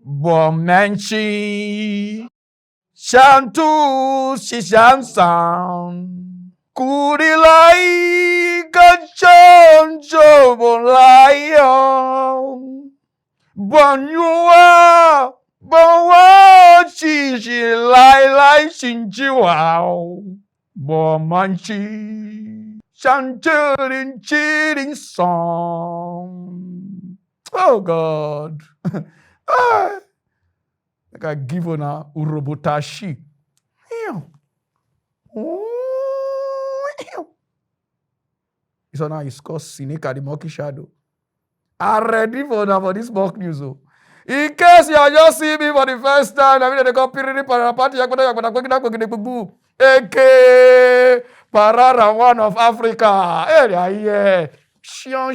Bomenchi Shantu Shishansan Kurilai Kachonjo Bolayo Bonyua Bowa Chishi Lai Shinjiwao Bomanchi Shanturin Cheating Song. Oh God. Ah, like I give on a urobotashi. This one now is called Sinica the Monkey Shadow. I'm ready for this mock news. Oh. In case you are just seeing me for the first time, I mean they call Piriri Parapati aka Pararan, one of Africa. Yeah. Shion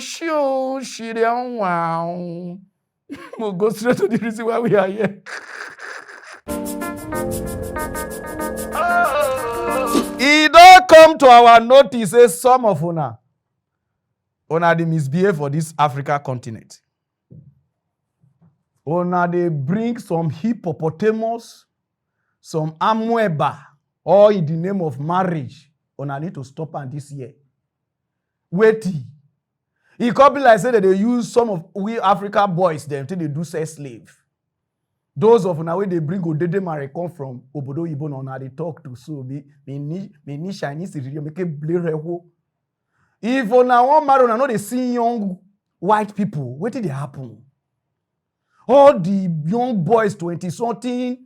Shirion wow. We'll go straight to the reason why we are here. It don't come to our notice, say some of una they misbehave for this Africa continent. Una they bring some hippopotamus, some amoeba, all in the name of marriage. Una need to stop am this year. Wait. It could be like say that they use some of we Africa boys them till they do sex slave. Those of una wey they bring Odede Mare come from Obodo Ibo na they talk to so me ni Chinese really make it blare ho. If una wan marry una no dey see young white people, wetin dey happen? All the young boys 20-something,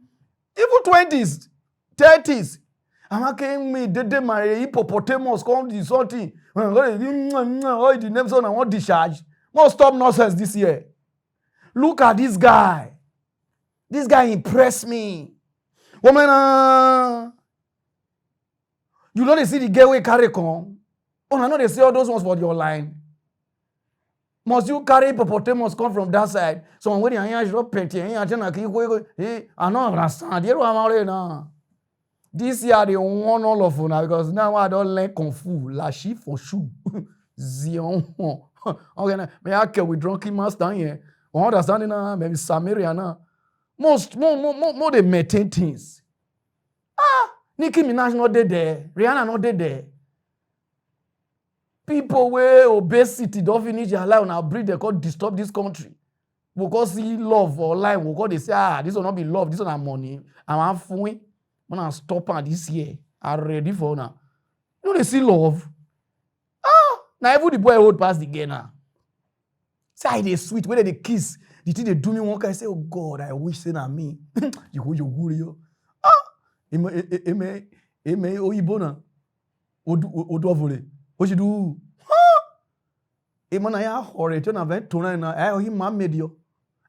even 20s, 30s. I'm saying me Dede Mare hippopotamus come the something. All the names on I want discharge. Must stop nonsense this year. Look at this guy. This guy impressed me. Woman, you know they see the girl wey carry come. Oh, I know they see all those ones for your line. Must you carry hippopotamus come from that side? So when you are petty, I don't understand. You know now. This year they want all of una because now I don't learn kung fu. Lashi for shoe. Zion. Okay, now me I care with drunken master here. Understanding now, maybe Samaria now. Most more they maintain things. Nicki Minaj not there. Rihanna not there. People with obesity don't finish their life and breed they call disturb this country. Because see love or life, we call they say this will not be love, this will not money. I'm fun. When I stop at this year, I'm ready for now. You know they see love. Now every the boy hold past the game now. Say they sweet, whether they kiss. The thing they do me one guy say, oh God, I wish say na me. You go yo. Eme oyibo na. Odovole. What you do? Ema na ya horetio na ven tona na ayo hi ma medio.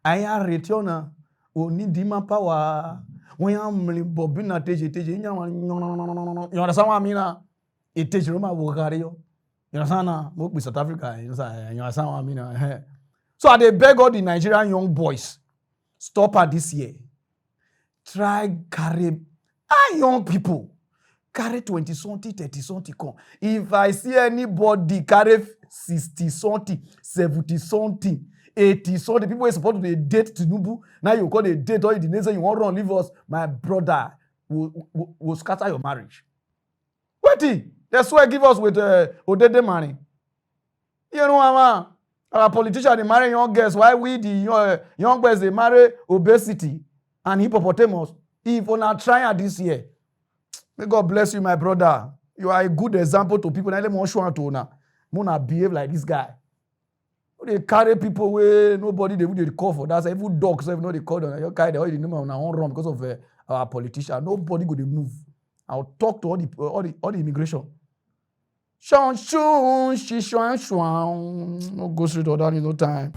Aya retio na oni di ma power. When I'm bobina teje nya you understand what I mean na? It teje Roma Bulgaria. You understand na? Mo be South Africa. You understand what I mean na? So I dey beg all the Nigerian young boys, stop at this year. Try carry young people. Carry 20-something, 30-something come. If I see anybody carry 60-something, 70-something, 80-something, people wey suppose to date Tinubu, now you call a date all the nation you want run leave us, my brother will scatter your marriage. Wait, they swear give us with Odede money. You know what, our politicians they marry young girls. Why we the young boys they marry obesity and hippopotamus? If we not trying this year, may God bless you, my brother. You are a good example to people. Now let me show you to now. Mona behave like this guy. They carry people where nobody they would call for. That's even dogs. Even though they call them, you carry the all the name on our own run because of our politician. Nobody go to move. I'll talk to all the immigration. No go straight or down in no time.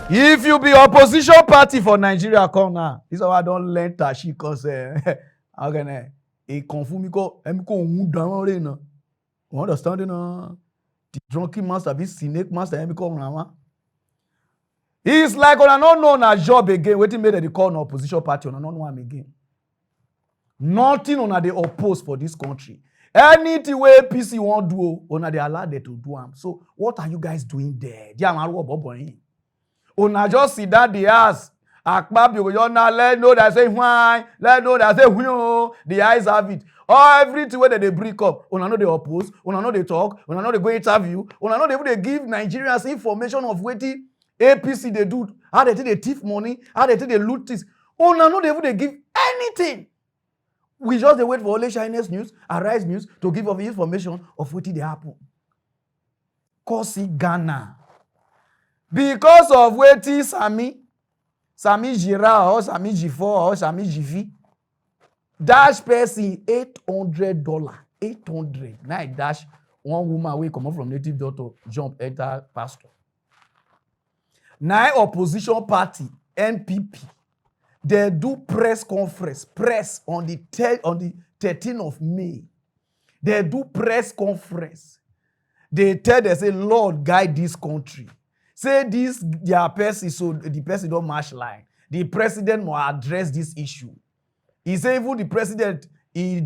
If you be opposition party for Nigeria, come now. This is why I don't learn Tashi because how can I? It confuse me because I'm going down now. You understand now? The drunken master, this snake master, I'm going now. It's like when I don't know na job again. Waiting made they call an opposition party, and I don't know him again. Nothing on they oppose for this country. Anything where PC won't do, on they allow them to do them. So what are you guys doing there? Una just see that the ass. Akpabio go now let know that say why, let know that say who. The eyes have it. Everything where they break up, una know they oppose, una know they talk, una know they go interview, una know they give Nigerians information of wetin APC they do, how they take they thief money, how they take they loot this. Una know they give anything. We just dey wait for only Chinese news, Arise News to give us information of wetin dey happen. Kosi Ghana. Because of wetin Sammy Gira or Sammy G4 or Sammy GV dash person $800. 800. Now I dash one woman wey comot from native doctor jump enter pastor. Now opposition party NPP they do press conference on the 13th of May. They do press conference. They tell they say Lord guide this country. Say this their person so the person don't match line. The president will address this issue. He say even the president he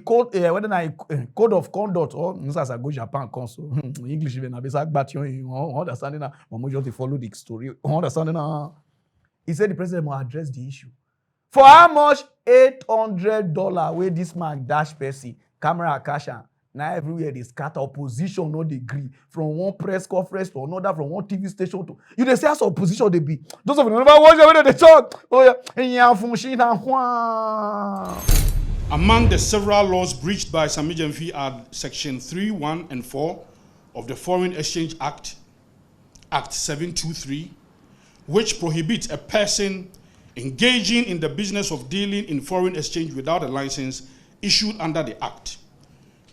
code whether I code of conduct or as I go Japan console English even na basic but you understanding now but just follow the story understanding now. He said the president will address the issue. For how much? $800 where this man dash person camera cash. Now everywhere they scatter opposition no degree from one press conference to another from one TV station to you they say as opposition they be those of you never watch when they talk oh yeah Among the several laws breached by Sammy Gyamfi are Section 3, 1, and 4 of the Foreign Exchange Act, Act 723, which prohibits a person engaging in the business of dealing in foreign exchange without a license issued under the Act.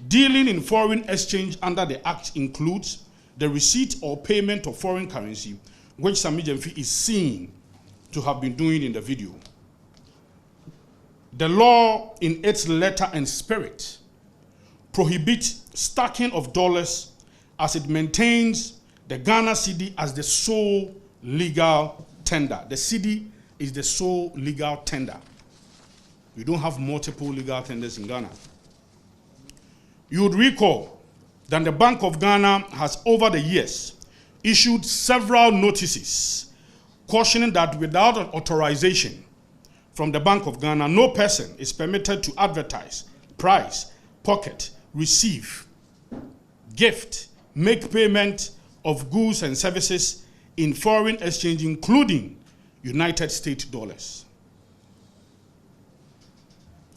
Dealing in foreign exchange under the Act includes the receipt or payment of foreign currency, which Sammy Gyamfi is seen to have been doing in the video. The law, in its letter and spirit, prohibits stacking of dollars as it maintains the Ghana cedi as the sole legal tender. The cedi is the sole legal tender. We don't have multiple legal tenders in Ghana. You would recall that the Bank of Ghana has over the years issued several notices cautioning that without an authorization from the Bank of Ghana, no person is permitted to advertise, price, pocket, receive, gift, make payment of goods and services in foreign exchange, including United States dollars.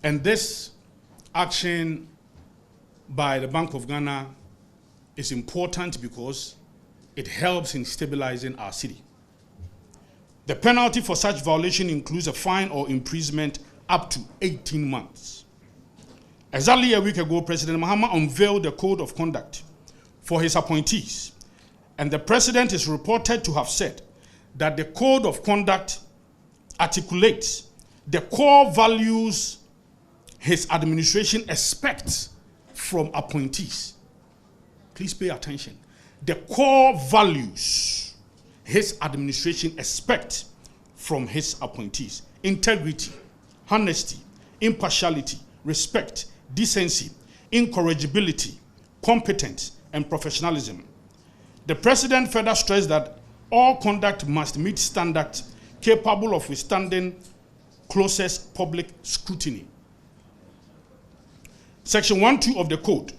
And this action by the Bank of Ghana is important because it helps in stabilizing our city. The penalty for such violation includes a fine or imprisonment up to 18 months. Exactly a week ago, President Mahama unveiled the code of conduct for his appointees, and the president is reported to have said that the code of conduct articulates the core values his administration expects from appointees. Please pay attention. The core values his administration expects from his appointees: integrity, honesty, impartiality, respect, decency, incorrigibility, competence, and professionalism. The president further stressed that all conduct must meet standards capable of withstanding closest public scrutiny. Section 1.2 of the code,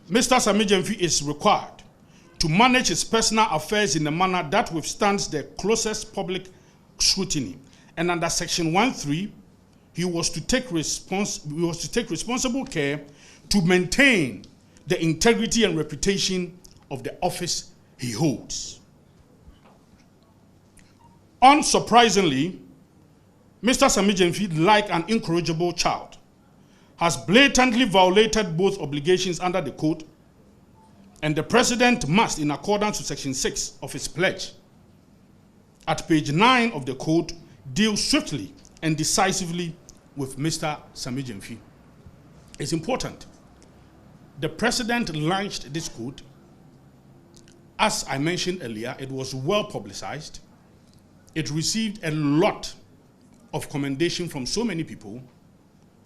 Mr. Sammy Gyamfi is required to manage his personal affairs in a manner that withstands the closest public scrutiny. And under Section 1.3, he was to take responsible care to maintain the integrity and reputation of the office he holds. Unsurprisingly, Mr. Sammy Gyamfi, like an incorrigible child, has blatantly violated both obligations under the code, and the president must, in accordance with Section 6 of his pledge, at page 9 of the code, deal swiftly and decisively with Mr. Sammy Gyamfi. It's important. The president launched this code. As I mentioned earlier, it was well publicized. It received a lot of commendation from so many people.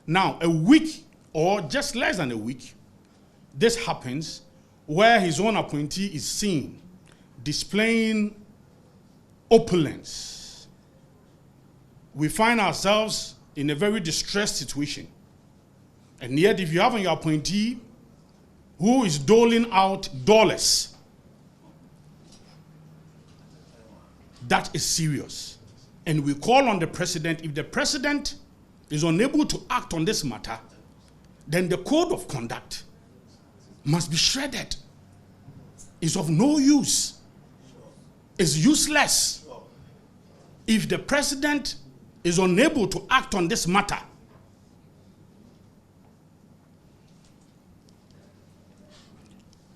Now, a week or just less than a week, this happens where his own appointee is seen displaying opulence, we find ourselves in a very distressed situation. And yet, if you have on your appointee who is doling out dollars, that is serious. And we call on the president. If the president is unable to act on this matter, then the code of conduct must be shredded. It's of no use. It's useless. If the president is unable to act on this matter,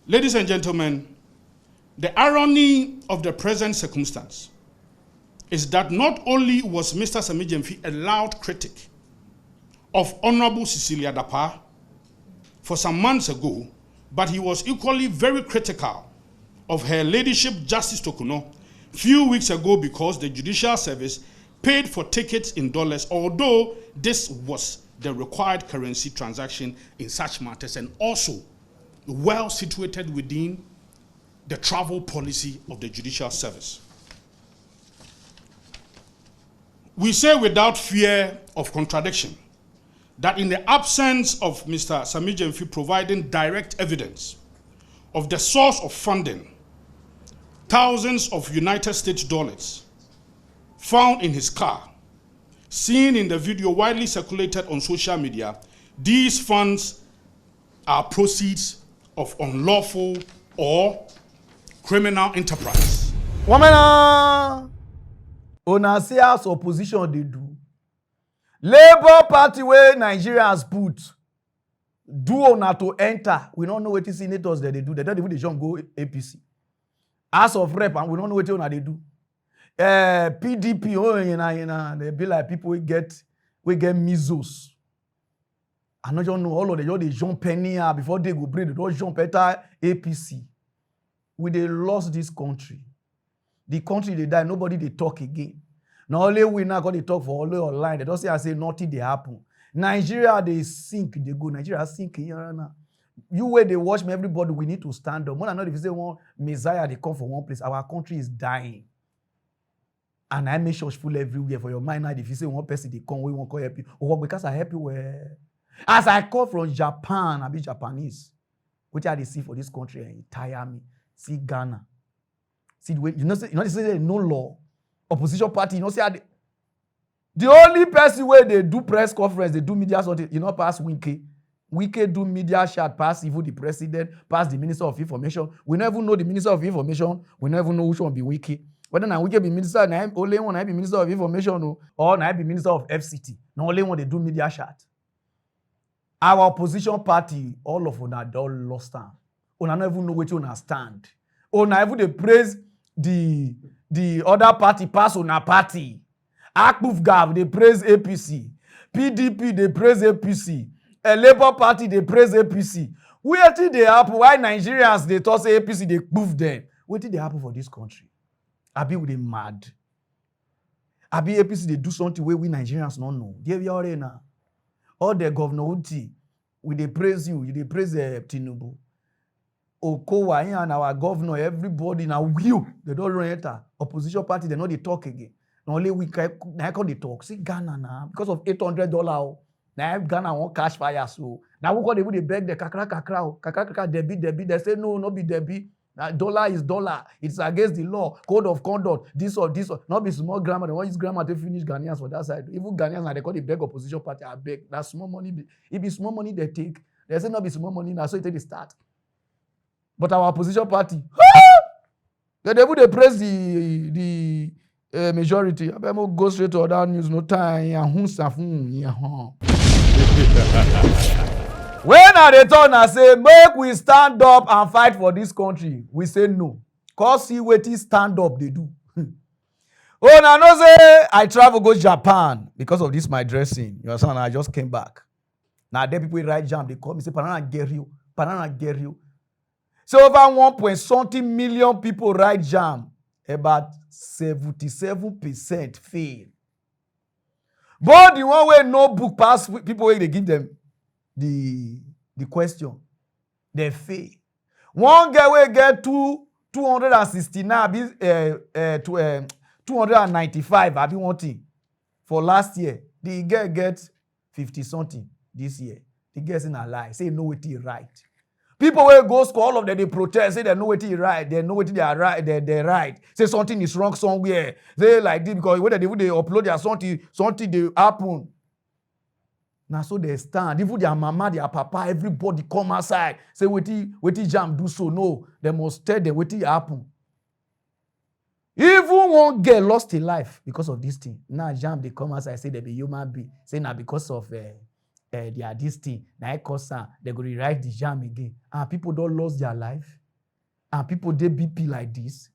ladies and gentlemen, the irony of the present circumstance is that not only was Mr. Sammy Gyamfi a loud critic of Honorable Cecilia Dapa for some months ago, but he was equally very critical of her ladyship, Justice Tokuno, few weeks ago because the judicial service paid for tickets in dollars, although this was the required currency transaction in such matters and also well situated within the travel policy of the judicial service. We say without fear of contradiction that in the absence of Mr. Sammy Gyamfi providing direct evidence of the source of funding, thousands of United States dollars found in his car, seen in the video widely circulated on social media, these funds are proceeds of unlawful or criminal enterprise. Wamena, una see as opposition they do. Labour Party where Nigeria has put do una to enter. We don't know what the senators that they do. They don't even they go APC. As of rep, and we don't know what they do. PDP, they be like people we get measles. I don't know all of them. They jump penny before they go break. They don't jump enter APC. They lost this country. The country they die. Nobody they talk again. Not only we now got to talk for all online. They don't say nothing they happen. Nigeria they sink. They go. Nigeria sink here now. You where they watch me, everybody, we need to stand up. More than not, if you say one Messiah, they come from one place, our country is dying. And I make church full everywhere for your mind. Now, if you say one person, they come, we won't call help you. Or because I help you where? As I come from Japan, I be Japanese. What I see for this country and tire me. See Ghana. See the way, they say no law. Opposition party, say the only person where they do press conference, they do media something, pass Wike. Wike do media shot pass even the president, pass the minister of information. We never know the minister of information. We never know which one be Wike. Whether now Wike be minister, now only one I be minister of information or now be minister of FCT. Now only one they do media shot. Our opposition party, all of una don't lost time. Una never know which one stand. Una even they praise the other party pass on a party. Akpuf Gav they praise APC. PDP they praise APC. A Labour Party, they praise APC. What did they happen? Why Nigerians, they toss APC, they move them? What did they happen for this country? Abi, we they mad. Abi, APC, they do something where we Nigerians don't know. They already now. All the governor, we they praise you. They praise Tinubu. Okowa and our governor, everybody now will. They don't run enter. Opposition party, they know they talk again. Not only we can they talk. See Ghana now, because of $800. Now Ghana won't cash fire, so now we got they beg the kakra Debbie. They say no be Debbie. Dollar is dollar. It's against the law, code of conduct. This or not be small grammar. They want use grammar to finish Ghanaians for that side. Even Ghanaians now they call the beg opposition party. I beg that small money. It be small money they take. They say not be small money now, so it take the start. But our opposition party, they praise the majority. I better go straight to other news. No time. When I return, I say, make we stand up and fight for this country. We say no. Cause see what stand up they do. Oh, now no say I travel go Japan because of this my dressing. You understand? I just came back. Now there people write jam. They call me say Pararan get you. So over 1.something million people write jam. About 77% fail. But the one way no book pass people where they give them the question, they fail. One guy will get two 269, 295, I be wanting for last year. The girl get 50 something this year. The girl say na lie. Say no wetin right. People will go school, all of them they protest, say they know wetin right, they know wetin they are right, they right. Say something is wrong somewhere. Say like this because when they upload their something they happen. Now so they stand, even their mama, their papa, everybody come outside. Say wetin jam do so. No, they must tell them wetin happen. Even one girl lost her life because of this thing. Now jam they come outside say they be human being. Say now because of their this thing. Now it cause they go rewrite the jam again. And people don't lose their life. And people they BP like this.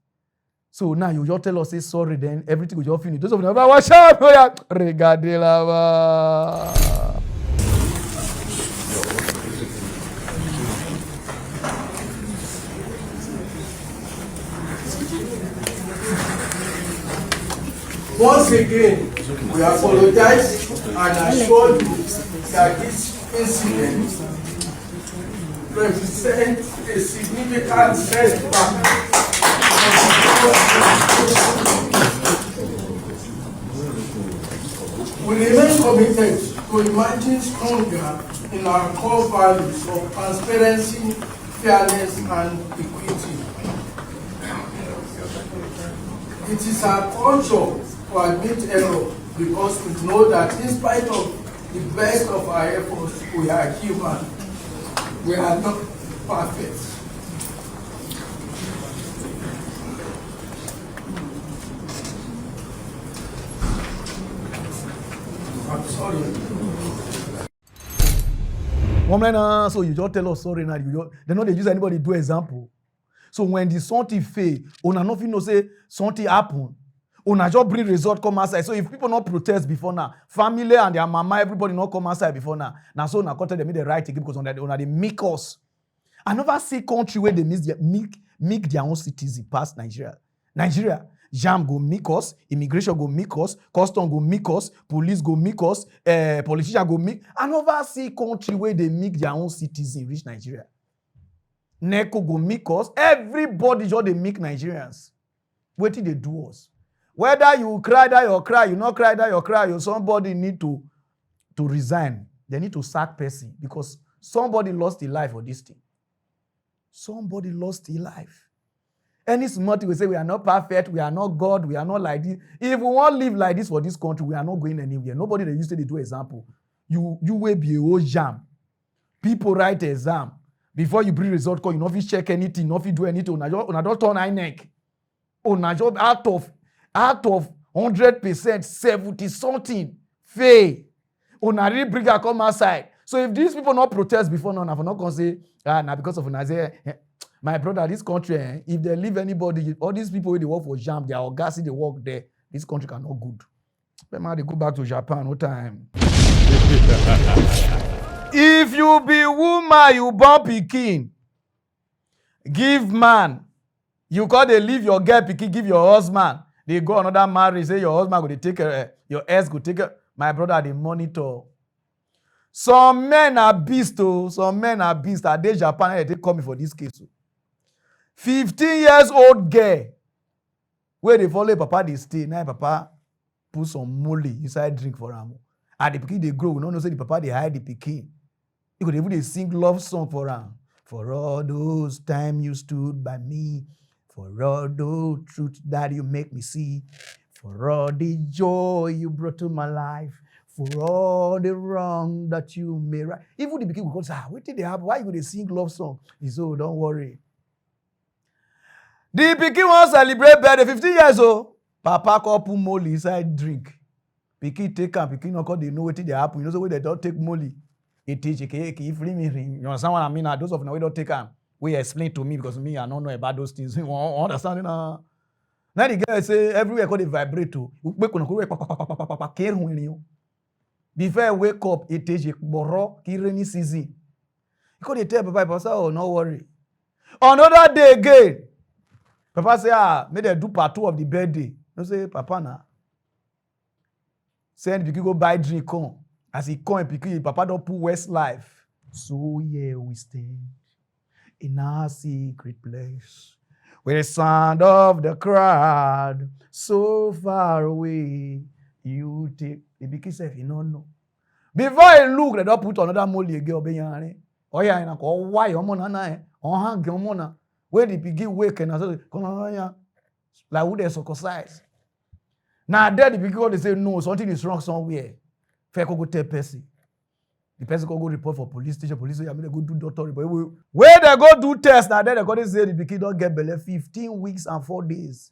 So now you just tell us say sorry, then everything will just finish. Those of them watch out. Regardez là-bas. Once again, we apologize and assure you that this incident represents a significant setback. We remain committed to emerging stronger in our core values of transparency, fairness, and equity. It is our culture to admit error because we know that in spite of the best of our efforts, we are human. We are not perfect. I'm sorry. So you just tell us sorry now. They know they use anybody do example. So when the something fail, una nothing know say something happen. Una just bring result come outside. So if people not protest before now, family and their mama, everybody not come outside before now. Now so una tell them make the right again because una they make us. I never see country where they make their own citizen pass Nigeria. Nigeria, jam go make us, immigration go make us, custom go make us, police go make us, politician go make. I never see country where they make their own citizen reach Nigeria. NECO go make us. Everybody just they make Nigerians. What did they do us? Whether you cry that you cry, you not cry that you cry, somebody need to resign. They need to sack person because somebody lost their life for this thing. Somebody lost their life. Any smart will say we are not perfect, we are not God, we are not like this. If we want to live like this for this country, we are not going anywhere. Nobody they used to do example. You will be a whole jam. People write exam. Before you bring result call, you not check anything, not do anything. Una don't turn eye neck. Una job out of 100%, 70 something fail. Una really bring her come outside. So if these people not protest before now, I'm not gonna say now because of una say my brother, this country, if they leave anybody, all these people they work for jam, they are audacity, they work there. This country cannot good. Remember they go back to Japan, no time. If you be woman, you born pikin. Give man. You call they leave your girl pikin, give your husband. They go another marriage, say your husband go they take care, your ex go take care. My brother, they monitor. Some men are beasts, oh. Some men are beasts. At the Japan, they come for this case. 15 years old girl. Where they follow papa, they stay. Now papa put some molly inside drink for them. And the pikin they grow. We don't know say the papa they hide the pikin. Because even they sing love song for them. For all those time you stood by me. For all the truth that you make me see. For all the joy you brought to my life. For all the wrong that you made right. Even the pikin will go say, what did they have? Why you they sing love song? He said, oh, don't worry. The pikin wants to celebrate birthday, 15 years old. Papa call put molly inside drink. Pikin take am, pikin no call they know what they happen. You know so when they don't take molly. It teach if me ring. You understand what I mean? Those of them we don't take am. We explain to me because me I don't know about those things. You understand now? Now the guy say everywhere call they vibrate to. Before I wake up, it teach borrow rainy season. You call they tell Papa say, oh, no worry. Another day again. Papa say, may they do part 2 of the birthday. You say, Papa na. Send Pikin go buy drink come. As he come, Pikin, Papa don't put Westlife. So yeah, we stand in our secret place with the sound of the crowd, so far away, you take. The big self, you don't know. Before you look, they don't put another molly again. Oh yeah, and oh why your mona hang your mona. Where the begin wake and I say, like who they circumcise. Now there the begin they say no, something is wrong somewhere. Fair go tell person. The person go report for police station. Police say, I mean, they go do doctor report. Where they go do test, now there they go to say the pikin don't get belly 15 weeks and 4 days.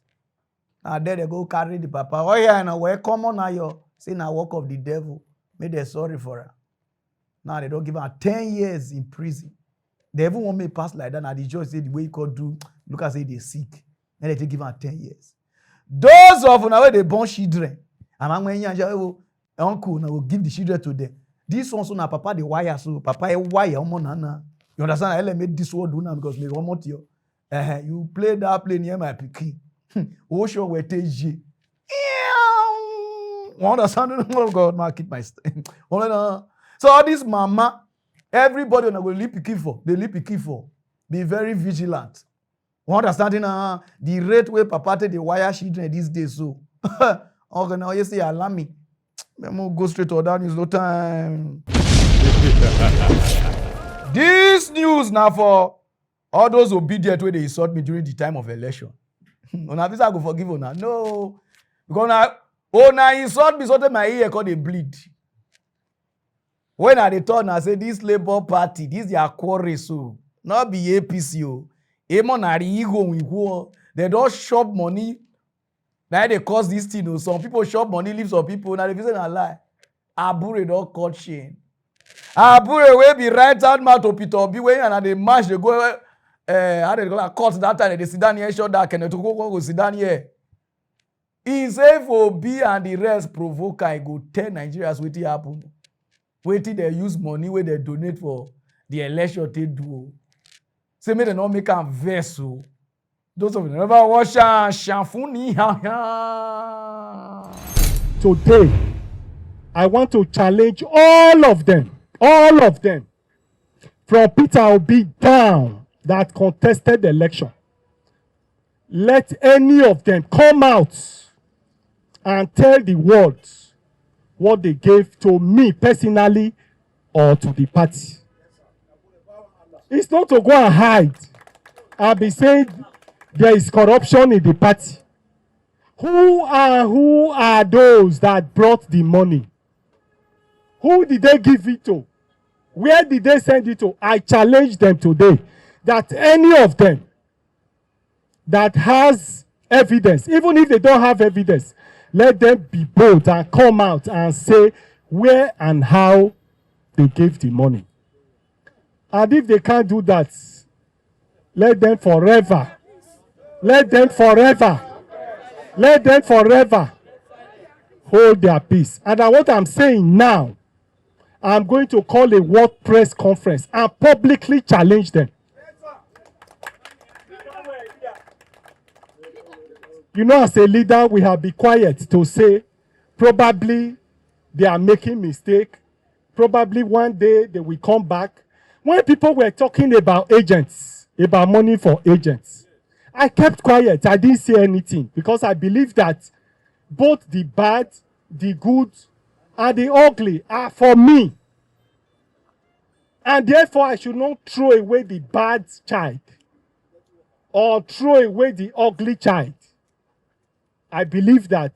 Now there they go carry the papa. Oh yeah, now where common now you say now work of the devil. Make they sorry for her. Now they don't give her 10 years in prison. They even want me pass like that. Now the judge say the way you could do, look at say they sick. Then they give her 10 years. Those of now where they born children, and when you uncle now will give the children to them. This one so now papa the wire so papa wire nana. You understand? I let me this word do now because me one more you. You play that play near my pikin. Oh sure we take you. Understand? Oh God, man, keep my so all this mama, everybody on go leap pikin for. They leap pikin for. Be very vigilant. Understanding the rate where papa take the wire children these days so. Okay, now you say alarm me. We'll go straight to that news, no time. This news now for all those obedient where they insult me during the time of election. Una this I go forgive una. No. Because now insult me so that my ear cause they bleed. When I return I say this Labour Party, this their quarry so. Not be APC o. Emon na ego we go. They don't shop money. Now they cause this thing. Some people shop money, leave some people. Now they say a lie. Abure don't cut chain. Abure will be right hand man to Peter Obi way and they march they go. How they go cut that time they sit down here short that can to go sit down here. He say for B and the rest provoke I go tell Nigerians wetin happen. Wetin they use money where they donate for the election they do. Say make they not make am vex o. Those of you never watch Shamfuni. Today, I want to challenge all of them, from Peter Obi down that contested the election. Let any of them come out and tell the world what they gave to me personally or to the party. It's not to go and hide and be saying there is corruption in the party. Who are those that brought the money? Who did they give it to? Where did they send it to? I challenge them today that any of them that has evidence, even if they don't have evidence, let them be bold and come out and say where and how they gave the money. And if they can't do that, let them forever hold their peace. And what I'm saying now, I'm going to call a world press conference and publicly challenge them. You know, as a leader, we have been quiet to say probably they are making mistake. Probably one day they will come back. When people were talking about agents, about money for agents, I kept quiet. I didn't say anything because I believe that both the bad, the good, and the ugly are for me. And therefore, I should not throw away the bad child or throw away the ugly child. I believe that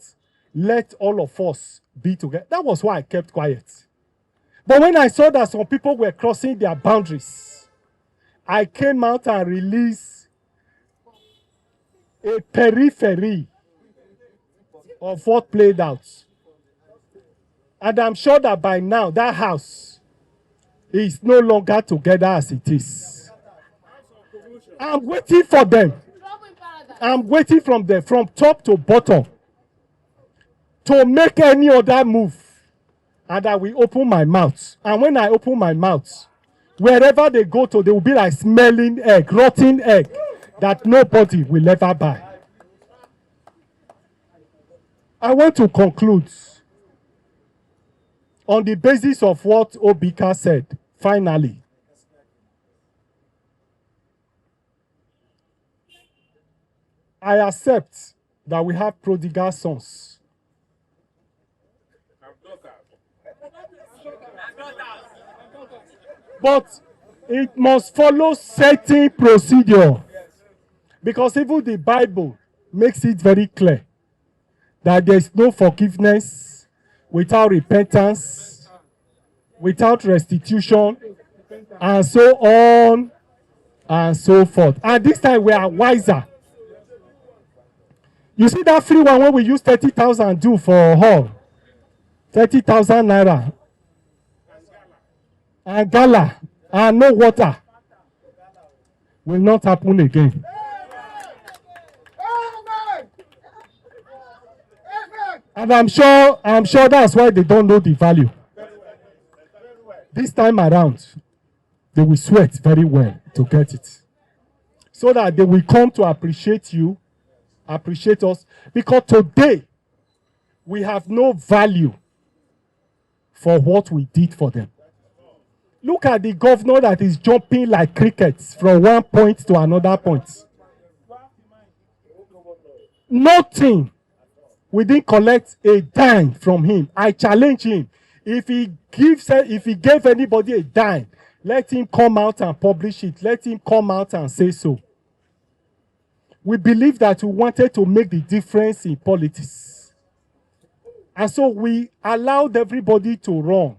let all of us be together. That was why I kept quiet. But when I saw that some people were crossing their boundaries, I came out and released a periphery of what played out. And I'm sure that by now, that house is no longer together as it is. I'm waiting for them. I'm waiting from them, from top to bottom, to make any other move. And I will open my mouth. And when I open my mouth, wherever they go to, they will be like smelling egg, rotten egg, that nobody will ever buy. I want to conclude on the basis of what Obika said, finally. I accept that we have prodigal sons. But it must follow certain procedure. Because even the Bible makes it very clear that there is no forgiveness without repentance, without restitution, and so on and so forth. And this time we are wiser. You see that free one when we use 30,000 do for hall, 30,000 naira, and gala, and no water, will not happen again. And I'm sure that's why they don't know the value. This time around, they will sweat very well to get it. So that they will come to appreciate you, appreciate us. Because today, we have no value for what we did for them. Look at the governor that is jumping like crickets from one point to another point. Nothing. We didn't collect a dime from him. I challenge him. If he gave anybody a dime, let him come out and publish it. Let him come out and say so. We believe that we wanted to make the difference in politics. And so we allowed everybody to run.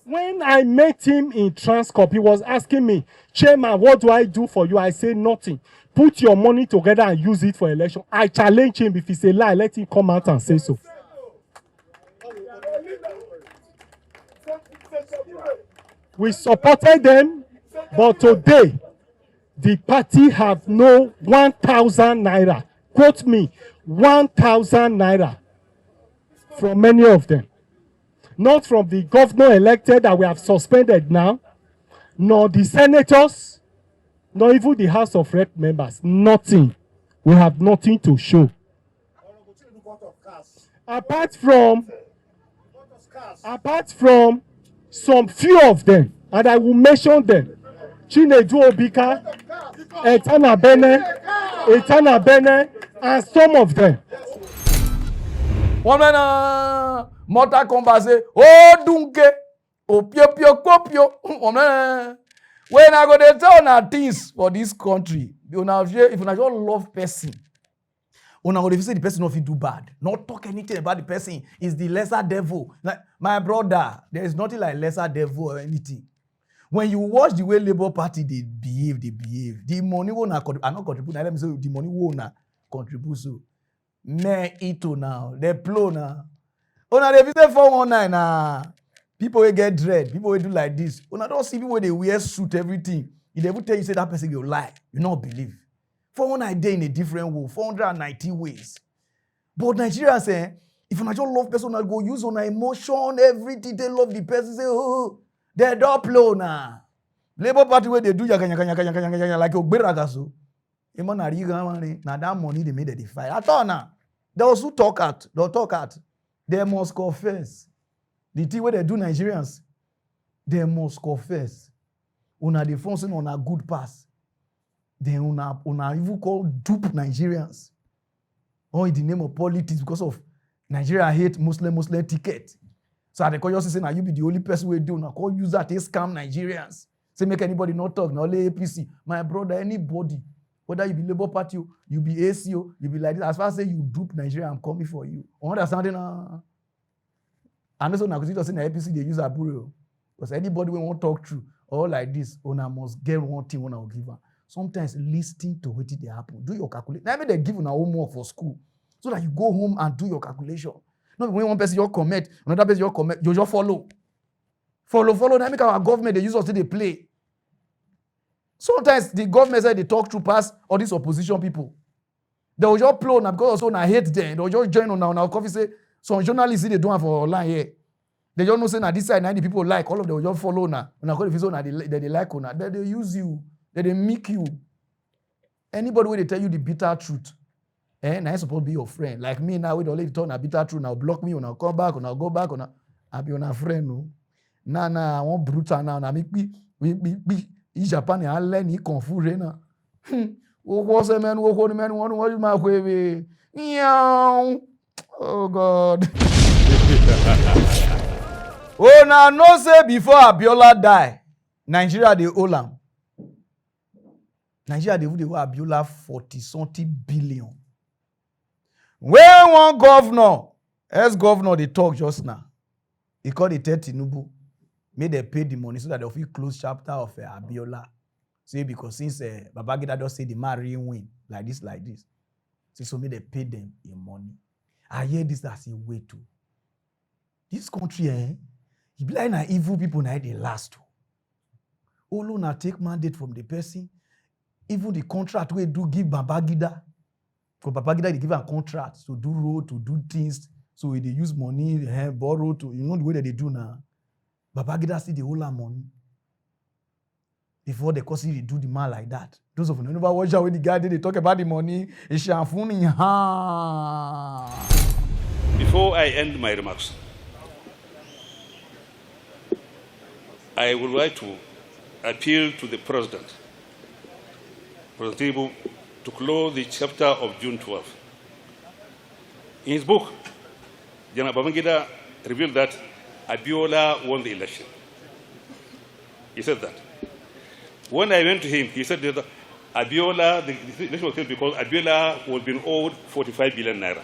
When I met him in Transcorp, he was asking me, Chairman, what do I do for you? I say nothing. Put your money together and use it for election. I challenge him. If it's a lie, let him come out and say so. We supported them, but today, the party have no 1,000 naira. Quote me, 1,000 naira from many of them. Not from the governor elected that we have suspended now, nor the senators, nor even the House of Rep members. Nothing. We have nothing to show. Apart from some few of them, and I will mention them, Chinedu Obika, Etana Bene, and some of them. One man, Mortal Kombat say, oh, dunke, oh, pio. When I go to tell una things for this country, if una just love person, una go to say the person not fit do bad. Not talk anything about the person is the lesser devil. Like my brother, there is nothing like lesser devil or anything. When you watch the way Labour Party they behave. The money will not contribute. Now let me say the money will not contribute. So, me ito now, they blow now. Una they visit 419 now. People will get dread. People will do like this. Una don't see people when they wear suit everything. If they will tell you say that person will lie, you not believe. 419 day in a different way, 490 ways. But Nigerians say, if una just love person, go use on emotion, everything they love the person. Say, oh, they don't blow now. Labour Party where they do like a beragaso. Now that money they made they fight. At all now. Those who talk out, they'll talk out. They must confess. The thing where they do Nigerians, they must confess. Una the function on a good pass. Then una even call dupe Nigerians. Or in the name of politics because of Nigeria hate Muslim ticket. So they call you say now you be the only person we do now. Call use that to scam Nigerians. Say make anybody not talk. Now only APC. My brother, anybody. Whether you be Labour Party, you be ACO, you be like this. As far as say you dupe Nigeria, I'm coming for you. Understanding and also now because you just say na APC they use a bureau. Because anybody when won't talk true or like this, una must get one thing when I will give her. Sometimes listen to what they happen. Do your calculation. Now they give una homework for school. So that you go home and do your calculation. Not when one person you comment, another person you comment, you just follow. Follow. Now make our government they use us to they play. Sometimes the government say they talk through past all these opposition people. They will just play now because also I hate them. They will just join on our coffee say some journalists they don't have for online here. They just know say now this side 90 people like all of them will just follow now. When I call the now they like on that they use you, they make you. Anybody when they tell you the bitter truth, now it's supposed to be your friend. Like me now, we don't let you talk a bitter truth. Now block me, now come back, now go back, now I'll be on a friend. No, nah, I want brutal now. Now make me Japan and learn he confuse now. what's a man, what is my way? Oh God. Oh, now no say before Abiola die, Nigeria they owe am. Nigeria they owe Abiola 40-something billion. When one governor, ex-governor, they talk just now, he called it Tinubu, made they pay the money so that they'll close chapter of Abiola. Say because since Babangida just say the man really win like this. So made they pay them in money. I hear this as a way to. This country, it be like na evil people na they last too. Olu na take mandate from the person. Even the contract we do give Babangida. Because Babangida they give a contract to do road, to do things. So they use money, borrow to, you know the way that they do now. Babangida see the whole money. Before they consider do the man like that. Those of you never watch out when the guy they talk about the money. Before I end my remarks, I would like to appeal to the President Tinubu, to close the chapter of June 12. In his book, General Babangida revealed that Abiola won the election. He said that. When I went to him, he said that Abiola, the election was killed because Abiola was being owed 45 billion naira.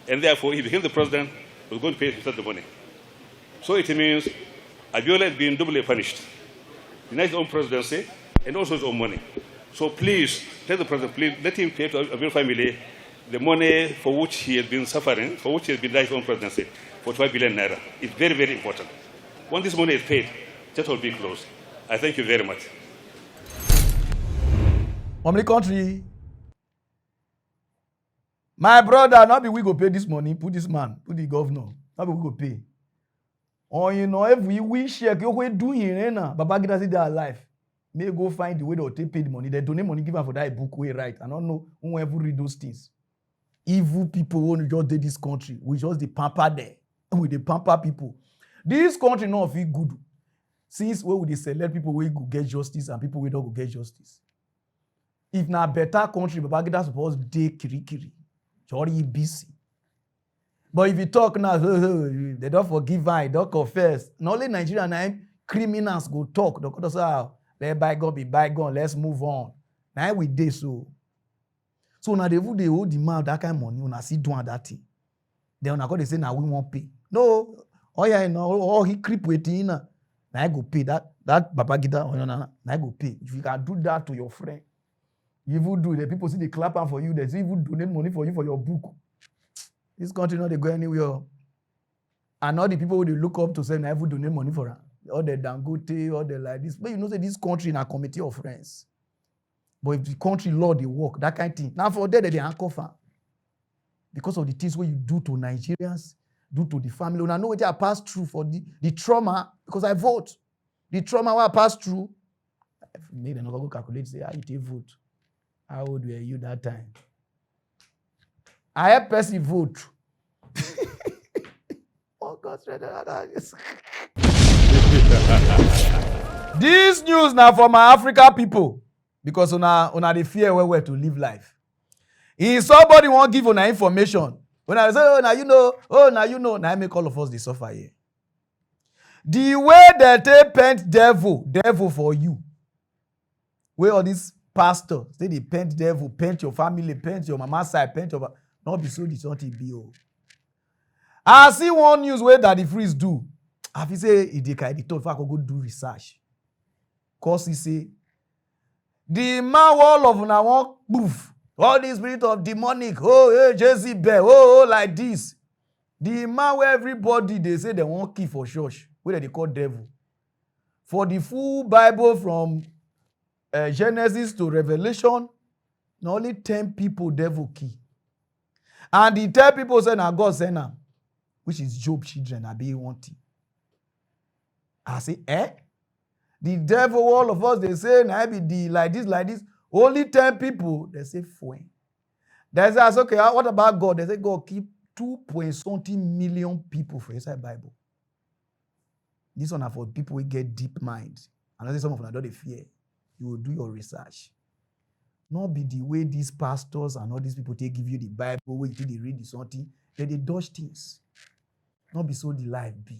And therefore, he became the president, was going to pay himself the money. So it means Abiola is being doubly punished. Denies his own presidency and also his own money. So please, tell the president, please let him pay to Abiola family the money for which he has been suffering, for which he has been denied his own presidency, 45 billion naira. It's very, very important. When this money is paid, that will be closed. I thank you very much. From the country, my brother, not be we go pay this money, put this man, put the governor, not be we go pay. Or you know, if we wish we do here now, Babangida say they are alive. May go find the way they'll take pay the money. They donate money given for that book way right. I don't know who ever read those things. Evil people won't just do this country. We just the pamper there. We the pamper people. This country not feel good. Since where would they select people where go get justice and people where don't go get justice? If na better country, Babangida supposed dey kirikiri. Jolly busy. But if you talk now, they don't forgive I, don't confess. Not only Nigerian criminals go talk. Don't say, let bygone be bygone, let's move on. Now we dey so. So now they hold the man that kind of money, una see doing that thing. Then una go they say now we won't pay. No, oh yeah, no, oh he creep waiting. Now I go pay that Babangida, now I go pay. If you can do that to your friend, you will do. The people see the clapper for you. They even donate money for you for your book. This country not they go anywhere. And all the people who they look up to say, I will donate money for them. All the Dangote, all the like this. But you know, say this country in a committee of friends. But if the country law they work, that kind of thing. Now for that they handcuff her. Because of the things where you do to Nigerians, do to the family. And I know what I passed through for the trauma, because I vote. The trauma where I passed through. I made another go calculate, say, how you take vote. How old were you that time? I help person vote. Oh God, this news now for my African people, because una dey fear where to live life. If somebody won't give una information, when I say, oh now you know, now I make all of us dey suffer here. The way that they paint devil for you, where all these pastors say they paint devil, paint your family, paint your mama's side, paint your not be so this not be. I see one news where that the freeze do. If he say he told if I could go do research. Cause he say the man wall of una one poof. All the spirit of demonic, hey, Jezebel, like this. The man where everybody they say they won't kill for church, where they call devil. For the full Bible from Genesis to Revelation, not only 10 people devil kill. And the 10 people say, now God send them, which is Job children, I be wanting. I say, The devil, all of us, they say, now be the like this. Only 10 people, they say, 4. They say, okay, what about God? They say, God keep 2.something million people for inside Bible. This one are for people who get deep minds. And I say some of them don't fear. You will do your research. Not be the way these pastors and all these people they give you the Bible, where you they read the something, they dodge things. Not be so the life be.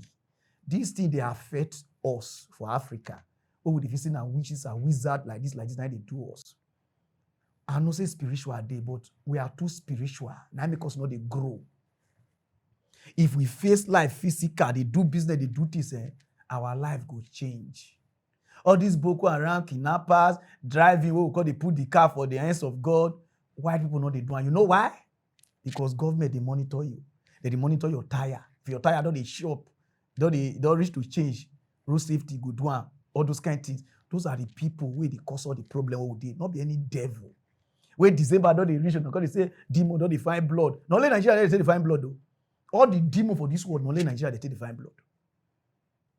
These things they affect us for Africa. What would if you see now witches and wizards like this, now they do us. I know say spiritual day, but we are too spiritual. Now make us not they grow. If we face life physical, they do business, they do this, our life go change. All these Boko Haram kidnappers driving, what we call they put the car for the hands of God. White people know they do. And you know why? Because government they monitor you. They monitor your tire. If your tire don't they shop, don't reach to change, road safety go do all those kind of things. Those are the people where they cause all the problem all day. Not be any devil. When December don't they reach, because they say demon don't they find blood. Not only Nigeria they say they find blood though. All the demon for this world, not only Nigeria they say they find blood.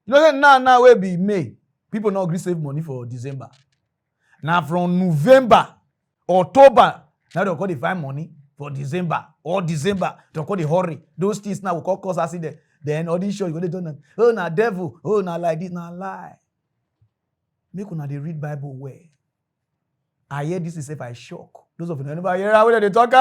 You know now will be May. People now agree save money for December. Now from November, October, now they'll call they find money for December or December. They'll call they hurry. Those things now will cause accident. Then all these shows you go they don't. Oh na devil. Oh na like this na lie. Make una they read Bible well. I hear this is if I shock. Those of you never hear how they talk.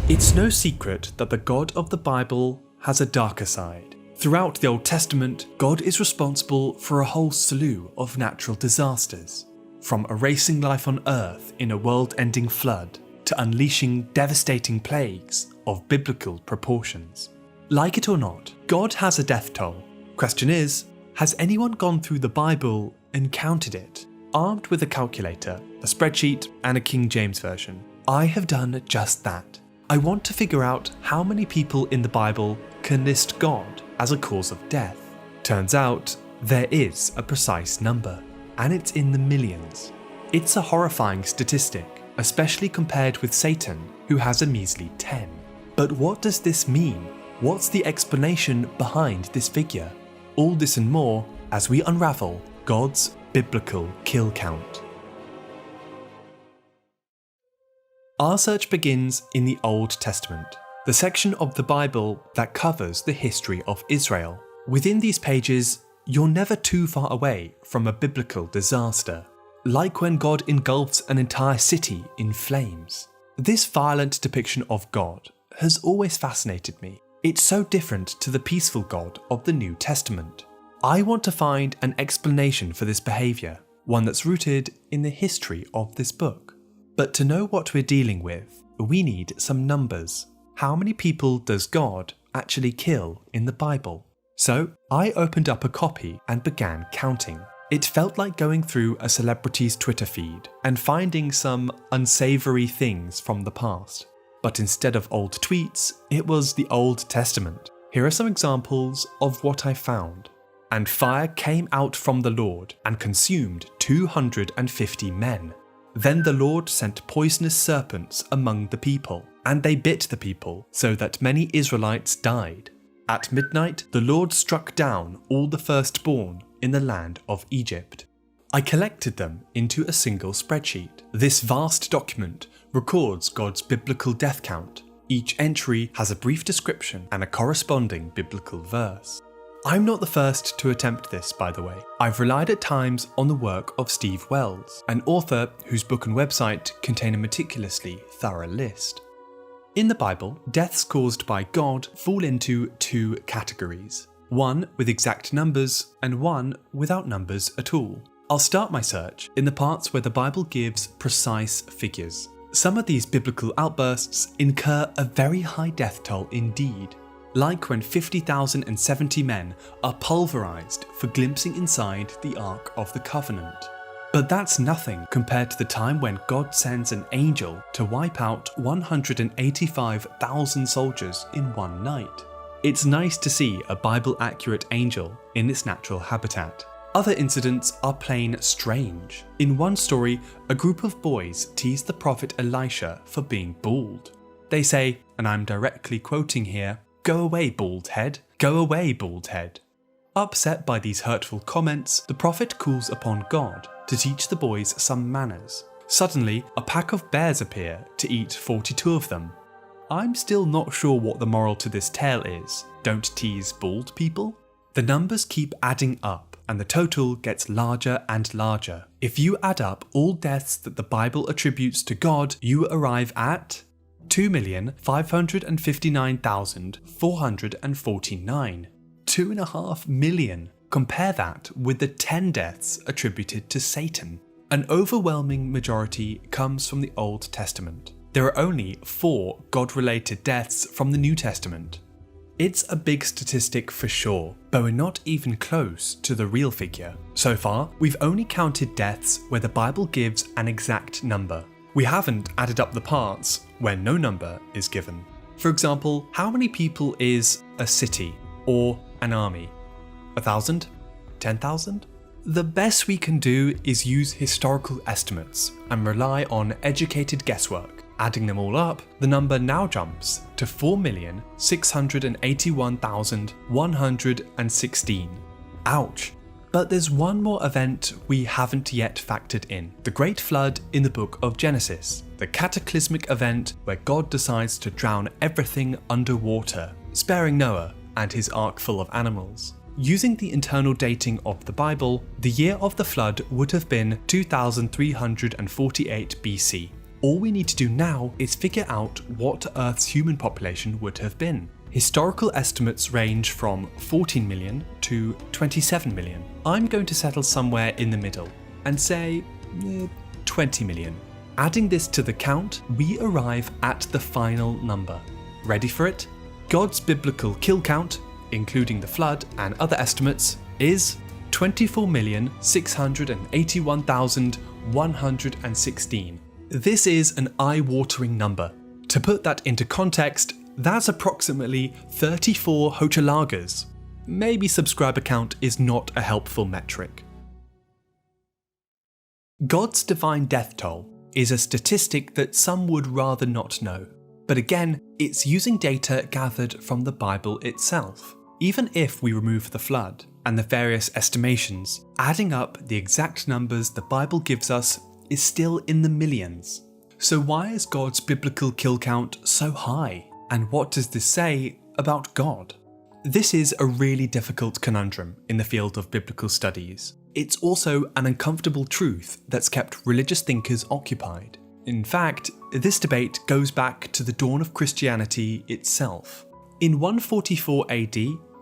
It's no secret that the God of the Bible has a darker side. Throughout the Old Testament, God is responsible for a whole slew of natural disasters, from erasing life on earth in a world-ending flood to unleashing devastating plagues of biblical proportions. Like it or not, God has a death toll. Question is, has anyone gone through the Bible and counted it? Armed with a calculator, a spreadsheet, and a King James version, I have done just that. I want to figure out how many people in the Bible can list God as a cause of death. Turns out, there is a precise number, and it's in the millions. It's a horrifying statistic, especially compared with Satan, who has a measly 10. But what does this mean? What's the explanation behind this figure? All this and more as we unravel God's biblical kill count. Our search begins in the Old Testament, the section of the Bible that covers the history of Israel. Within these pages, you're never too far away from a biblical disaster, like when God engulfs an entire city in flames. This violent depiction of God has always fascinated me. It's so different to the peaceful God of the New Testament. I want to find an explanation for this behaviour, one that's rooted in the history of this book. But to know what we're dealing with, we need some numbers. How many people does God actually kill in the Bible? So I opened up a copy and began counting. It felt like going through a celebrity's Twitter feed and finding some unsavoury things from the past. But instead of old tweets, it was the Old Testament. Here are some examples of what I found. And fire came out from the Lord and consumed 250 men. Then the Lord sent poisonous serpents among the people, and they bit the people, so that many Israelites died. At midnight, the Lord struck down all the firstborn in the land of Egypt. I collected them into a single spreadsheet. This vast document records God's biblical death count. Each entry has a brief description and a corresponding biblical verse. I'm not the first to attempt this, by the way. I've relied at times on the work of Steve Wells, an author whose book and website contain a meticulously thorough list. In the Bible, deaths caused by God fall into two categories. One with exact numbers and one without numbers at all. I'll start my search in the parts where the Bible gives precise figures. Some of these biblical outbursts incur a very high death toll indeed, like when 50,070 men are pulverized for glimpsing inside the Ark of the Covenant. But that's nothing compared to the time when God sends an angel to wipe out 185,000 soldiers in one night. It's nice to see a Bible-accurate angel in its natural habitat. Other incidents are plain strange. In one story, a group of boys tease the prophet Elisha for being bald. They say, and I'm directly quoting here, "Go away, bald head. Go away, bald head." Upset by these hurtful comments, the prophet calls upon God to teach the boys some manners. Suddenly, a pack of bears appear to eat 42 of them. I'm still not sure what the moral to this tale is. Don't tease bald people? The numbers keep adding up. and the total gets larger and larger. If you add up all deaths that the Bible attributes to God, you arrive at 2,559,449. 2.5 million. Compare that with the 10 deaths attributed to Satan. An overwhelming majority comes from the Old Testament. There are only 4 God-related deaths from the New Testament. It's a big statistic for sure, but we're not even close to the real figure. So far, we've only counted deaths where the Bible gives an exact number. We haven't added up the parts where no number is given. For example, how many people is a city or an army? 1,000? 10,000? The best we can do is use historical estimates and rely on educated guesswork. Adding them all up, the number now jumps to 4,681,116. Ouch. But there's one more event we haven't yet factored in. The Great Flood in the book of Genesis. The cataclysmic event where God decides to drown everything underwater, sparing Noah and his ark full of animals. Using the internal dating of the Bible, the year of the flood would have been 2348 BC. All we need to do now is figure out what Earth's human population would have been. Historical estimates range from 14 million to 27 million. I'm going to settle somewhere in the middle and say 20 million. Adding this to the count, we arrive at the final number. Ready for it? God's biblical kill count, including the flood and other estimates, is 24,681,116. This is an eye-watering number. To put that into context, that's approximately 34 Hochelagers. Maybe subscriber count is not a helpful metric. God's divine death toll is a statistic that some would rather not know. But again, it's using data gathered from the Bible itself. Even if we remove the flood and the various estimations, adding up the exact numbers the Bible gives us is still in the millions. So why is God's biblical kill count so high? And what does this say about God? This is a really difficult conundrum in the field of biblical studies. It's also an uncomfortable truth that's kept religious thinkers occupied. In fact, this debate goes back to the dawn of Christianity itself. In 144 AD,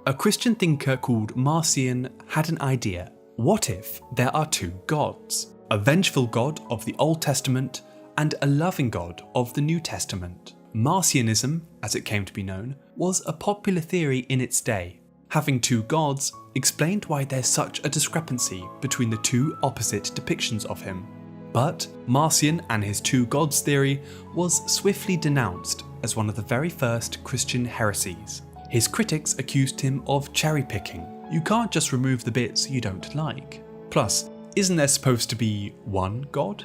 a Christian thinker called Marcion had an idea. What if there are 2 gods? A vengeful God of the Old Testament and a loving God of the New Testament. Marcionism, as it came to be known, was a popular theory in its day. Having 2 gods explained why there's such a discrepancy between the 2 opposite depictions of him. But Marcion and his 2 gods theory was swiftly denounced as one of the very first Christian heresies. His critics accused him of cherry-picking. You can't just remove the bits you don't like. Plus, isn't there supposed to be one God?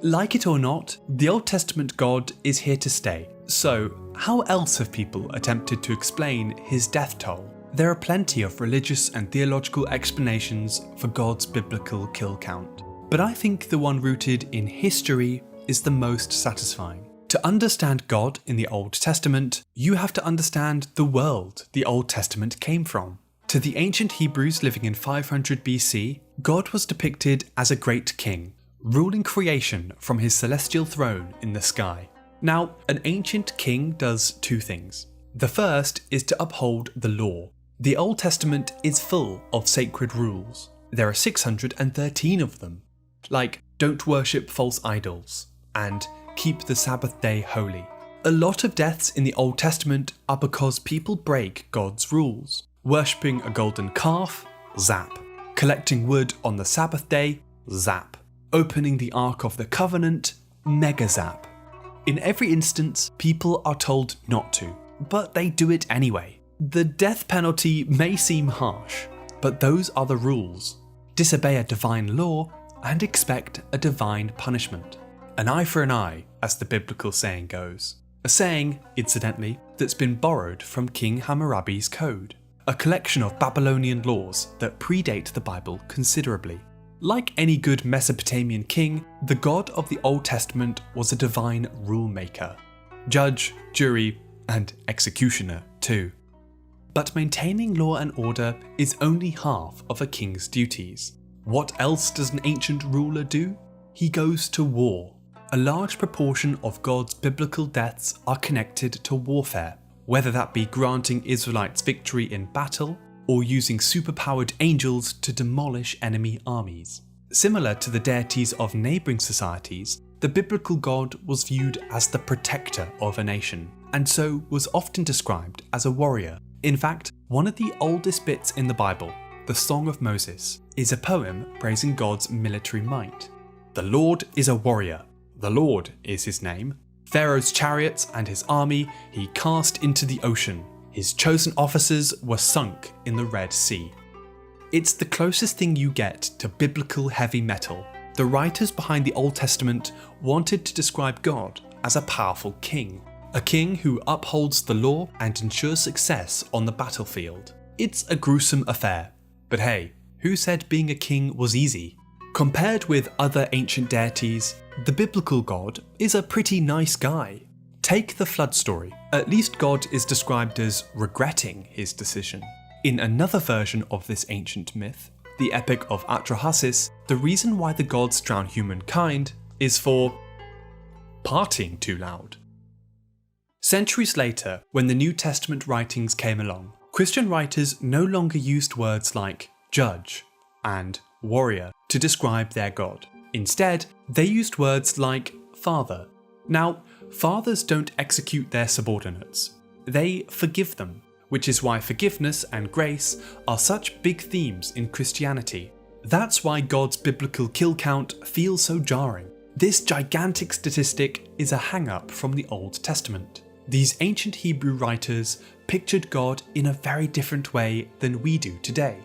Like it or not, the Old Testament God is here to stay. So, how else have people attempted to explain his death toll? There are plenty of religious and theological explanations for God's biblical kill count. But I think the one rooted in history is the most satisfying. To understand God in the Old Testament, you have to understand the world the Old Testament came from. To the ancient Hebrews living in 500 BC, God was depicted as a great king, ruling creation from his celestial throne in the sky. Now, an ancient king does 2 things. The first is to uphold the law. The Old Testament is full of sacred rules. There are 613 of them, like don't worship false idols and keep the Sabbath day holy. A lot of deaths in the Old Testament are because people break God's rules. Worshipping a golden calf, zap. Collecting wood on the Sabbath day, zap. Opening the Ark of the Covenant, mega zap. In every instance, people are told not to, but they do it anyway. The death penalty may seem harsh, but those are the rules. Disobey a divine law and expect a divine punishment. An eye for an eye, as the biblical saying goes. A saying, incidentally, that's been borrowed from King Hammurabi's code. A collection of Babylonian laws that predate the Bible considerably. Like any good Mesopotamian king, the God of the Old Testament was a divine rule maker. Judge, jury, and executioner too. But maintaining law and order is only half of a king's duties. What else does an ancient ruler do? He goes to war. A large proportion of God's biblical deaths are connected to warfare, whether that be granting Israelites victory in battle or using superpowered angels to demolish enemy armies. Similar to the deities of neighbouring societies, the biblical God was viewed as the protector of a nation, and so was often described as a warrior. In fact, one of the oldest bits in the Bible, the Song of Moses, is a poem praising God's military might. The Lord is a warrior. The Lord is his name. Pharaoh's chariots and his army he cast into the ocean. His chosen officers were sunk in the Red Sea. It's the closest thing you get to biblical heavy metal. The writers behind the Old Testament wanted to describe God as a powerful king, a king who upholds the law and ensures success on the battlefield. It's a gruesome affair, but hey, who said being a king was easy? Compared with other ancient deities, the biblical God is a pretty nice guy. Take the flood story. At least God is described as regretting his decision. In another version of this ancient myth, the Epic of Atrahasis, the reason why the gods drown humankind is for partying too loud. Centuries later, when the New Testament writings came along, Christian writers no longer used words like judge and warrior to describe their God. Instead, they used words like father. Now, fathers don't execute their subordinates. They forgive them, which is why forgiveness and grace are such big themes in Christianity. That's why God's biblical kill count feels so jarring. This gigantic statistic is a hang-up from the Old Testament. These ancient Hebrew writers pictured God in a very different way than we do today.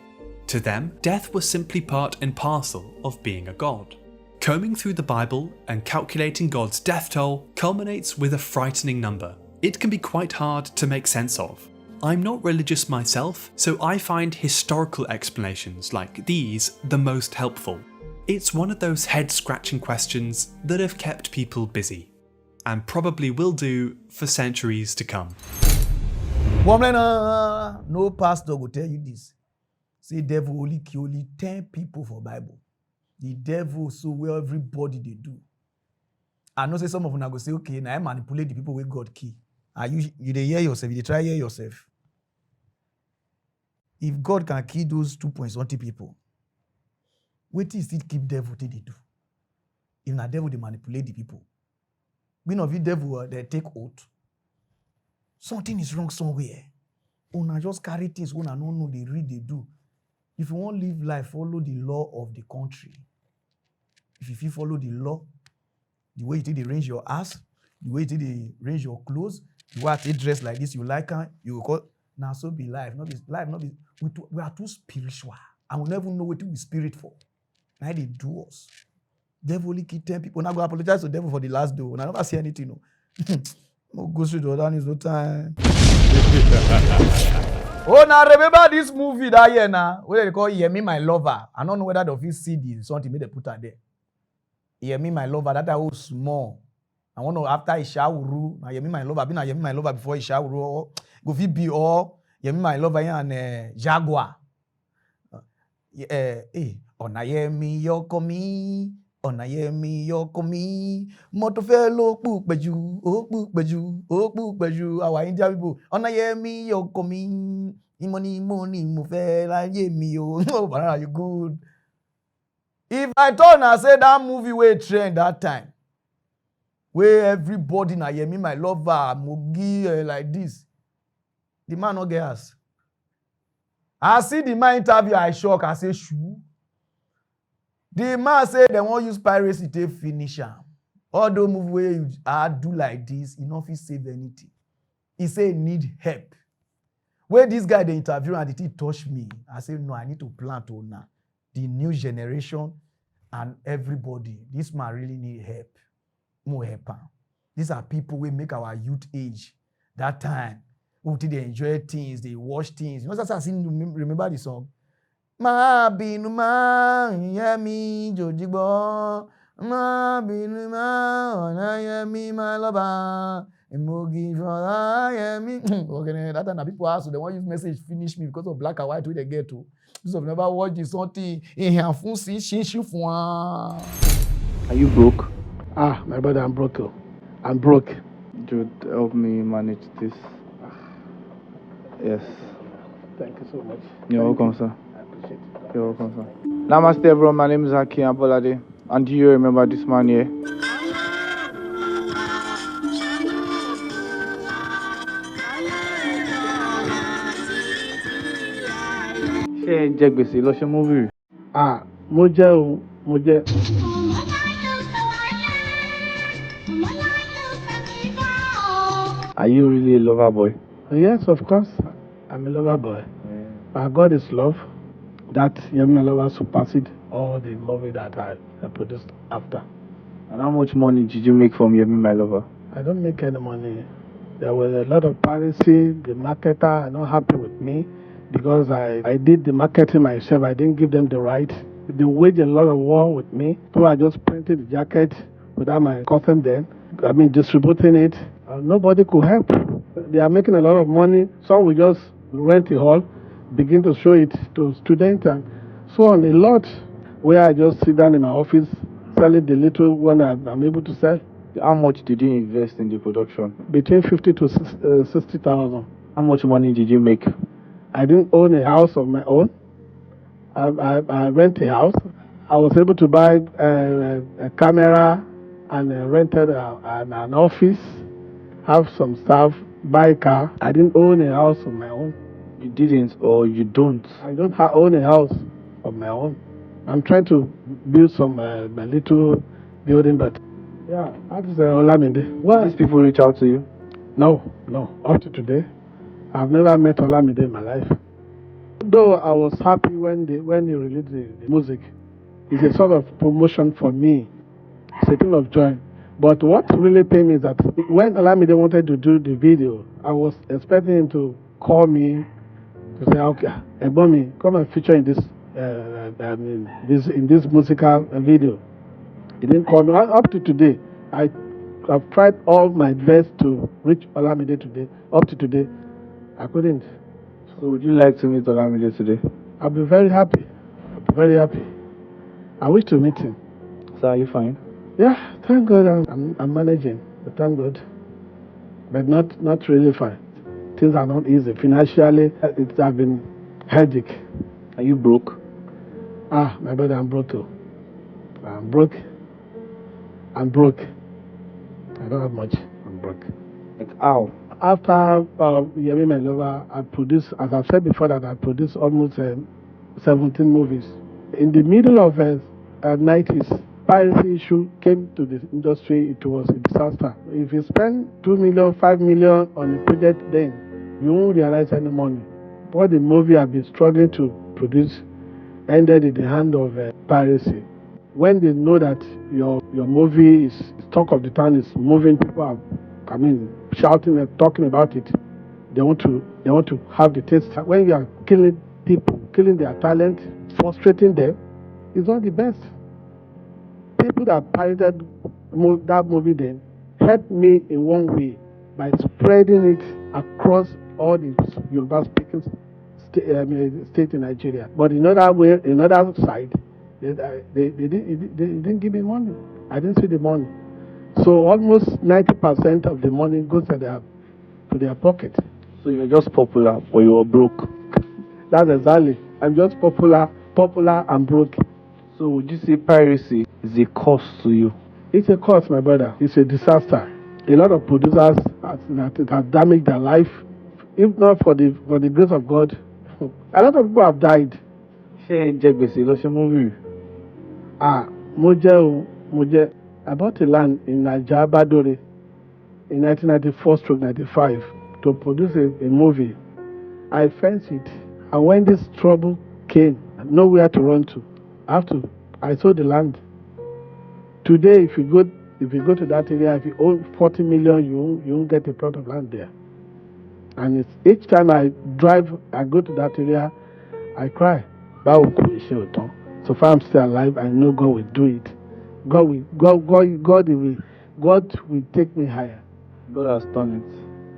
To them, death was simply part and parcel of being a god. Combing through the Bible and calculating God's death toll culminates with a frightening number. It can be quite hard to make sense of. I'm not religious myself, so I find historical explanations like these the most helpful. It's one of those head-scratching questions that have kept people busy, and probably will do for centuries to come. No pastor will tell you this. Say devil only kill only 10 people for Bible. The devil so well everybody they do. I know say some of them go say, okay, now I manipulate the people with God key. And you they hear yourself, you try hear yourself. If God can kill those 2.something people, wait till still keep devil till they do. If na devil they manipulate the people. When of you devil they take oath. Something is wrong somewhere. Una just carry things when I don't know they read, they do. If you want to live life, follow the law of the country. If you follow the law, the way you take they arrange your ass, the way you take they arrange your clothes, the way you dress like this, you like her, you will call. Now so be life. Not be life, not be. We are too spiritual, and we never know what we spirit for. Now they do us. Devil only kill 10 people. Now go apologize to the devil for the last door. I never see anything. No. No go straight to other, no time. Oh, now remember this movie that year now, where they call Hear Me My Lover. I don't know whether the office see the something made they put her there. Hear Me My Lover, that was small. I want to after Ishawuru, now Hear Me My Lover, been Hear Me My Lover before Ishawuru, go fit be all Hear Me My Lover and Jaguar. Ona Hear Me Yoko Me, Ona Hear Me Yoko Me, Moto fellow book beju, book beju, our Indian people. Ona Hear Me Yoko Me. Money, mo fella, ye me oh, Pararan, you good. If I turn and say that movie way trend that time, where everybody na hear me my lover, Mogi like this, the man no get us. I see the man interview, I shock, I say shoo. The man say they won't use piracy to finish him. All those movies where you do like this, you know if he save anything. He say he need help. When this guy they interview and he touch me, I say no, I need to plan to now. The new generation and everybody. This man really need help. More help. These are people who make our youth age. That time, who they enjoy things, they watch things. You know that's I remember the song. Ma binu ma yemi jojibo Ma binima onayemi my lover. Emogi yemi. Okay, that time people ask, they want use message finish me because of black and white wey they get to. Because of never watch the something in here fun si shin fun. Are you broke? My brother, I'm broke. I'm broke. Dude, help me manage this. Yes. Thank you so much. You're welcome, sir. I appreciate it. You're welcome, sir. Namaste, everyone. My name is Hakim Abolade. And do you remember this man here? Ṣé ẹ jẹ gbèsè lọ ṣe múvì? Mo jẹ́. Are you really a lover boy? Yes, of course. I'm a lover boy. God is love. That Yemi Lover supersede all the movie that I produced after. And how much money did you make from Yemi My Lover? I don't make any money. There was a lot of piracy. The marketer are not happy with me because I did the marketing myself. I didn't give them the right. They waged a lot of war with me. So I just printed the jacket without my consent then. Distributing it. Nobody could help. They are making a lot of money. Some will just rent a hall, begin to show it to students and so on. A lot where I just sit down in my office selling the little one I'm able to sell. How much did you invest in the production? Between 50 to 60,000. How much money did you make? I didn't own a house of my own. I rent a house. I was able to buy a camera and rented an office, have some staff, buy a car. I didn't own a house of my own. You didn't or you don't? I don't own a house of my own. I'm trying to build some my little building, but yeah, that is Olamide. Well, these people reach out to you? No. Up to today, I've never met Olamide in my life. Though I was happy when he released the music. It's a sort of promotion for me. It's a thing of joy. But what really paid me is that when Olamide wanted to do the video, I was expecting him to call me to say, okay, Ebomi, come and feature in this musical video. He didn't call me. Up to today, I've tried all my best to reach Olamide today. Up to today, I couldn't. So would you like to meet Olamide today? I'll be very happy. I wish to meet him. Sir, are you fine? Yeah, thank God I'm managing. But thank God. But not really fine. Things are not easy. Financially, it has been headache. Are you broke? My brother, I'm broke too. I'm broke. I don't have much. I'm broke. Like how? After Yemi My Lover, I produced, as I've said before, that I produced almost 17 movies. In the middle of 90s, piracy issue came to the industry. It was a disaster. If you spend 2 million, 5 million on a project, then you won't realize any money. What the movie I've been struggling to produce ended in the hand of piracy. When they know that your movie is talk of the town, is moving, people are shouting and talking about it, they want to have the taste. When you are killing people, killing their talent, frustrating them, it's not the best. People that pirated that movie then helped me in one way by spreading it across all the Yoruba speaking state in Nigeria. But another side, they didn't give me money. I didn't see the money. So almost 90% of the money goes to their pocket. So you're just popular or you're broke? That's exactly. I'm just popular and broke. So would you say piracy is a cost to you? It's a cost, my brother. It's a disaster. A lot of producers have damaged their life. If not for the grace of God, a lot of people have died. Ṣé ẹ jẹ gbèsè lọ ṣe múvì? Mo jẹ. I bought a land in Naija Badore in 1994-95 to produce a movie. I fenced it, and when this trouble came, nowhere to run to. I sold the land. Today, if you go to that area, if you own 40 million, you won't get a plot of land there. And each time I go to that area, I cry. So far I'm still alive, I know God will do it. God will take me higher. God has done it.